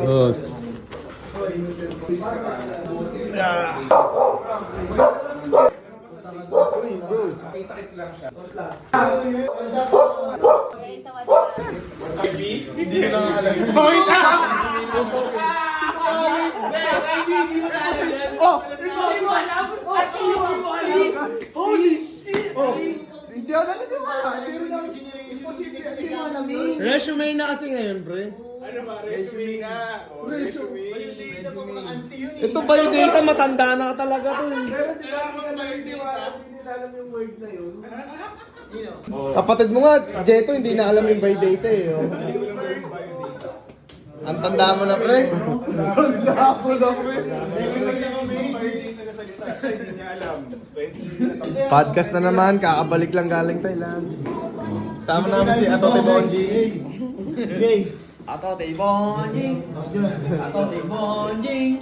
Boss. Hindi na alam. Holy shit! Hindi ako naniniwala. Hindi mo alam yun. Resume na kasi ngayon, pre. Ano ba? Resume nga. Resume. Ito ba yung data? Matanda na talaga to. Pero di ba ako naniniwala, hindi nila alam yung word na yun. Kapatid mo nga, Jeto, hindi na alam yung by data eh. Oh. Ang tanda mo na, pre. Tanda ko na, pre. Hindi niya alam. Podcast na naman, kakabalik lang galing Thailand. Sama namin si Atote Bonji. Atote Bonjing. Atote Bonjing.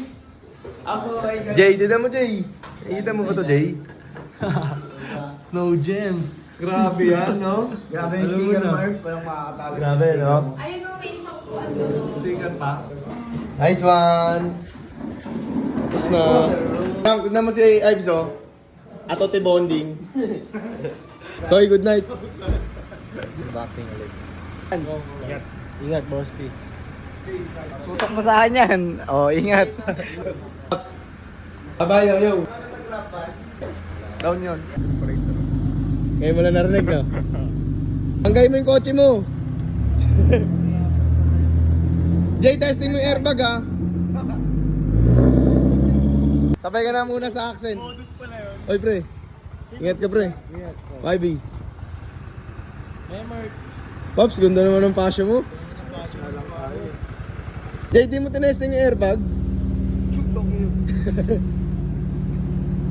Ako ay Jay, tignan mo, Jay. Kita mo ba to, Jay? Snow Gems. Grabe yan, no? Grabe yung sticker mark, parang makakatalo. Grabe, no? Ayun mo, may isang Sticker pa. Nice one. Tapos na. Tignan mo si Ives, oh. Atote bonding. Hoy, good night. Boxing ulit. Ingat, boss P. Tutok mo sa akin yan. Oh, ingat. Ups. Bye, yo. Down yun. Ngayon mo lang narinig, no? Hanggay mo yung kotse mo. Jay, testing mo yung airbag, ha? Sabay ka na muna sa accent. Modus pala yun. Oy, pre. Ingat ka, pre. Ingat. Bye, B. Pops, ganda naman ng pasyo mo. Jay, di mo tinesting yung airbag?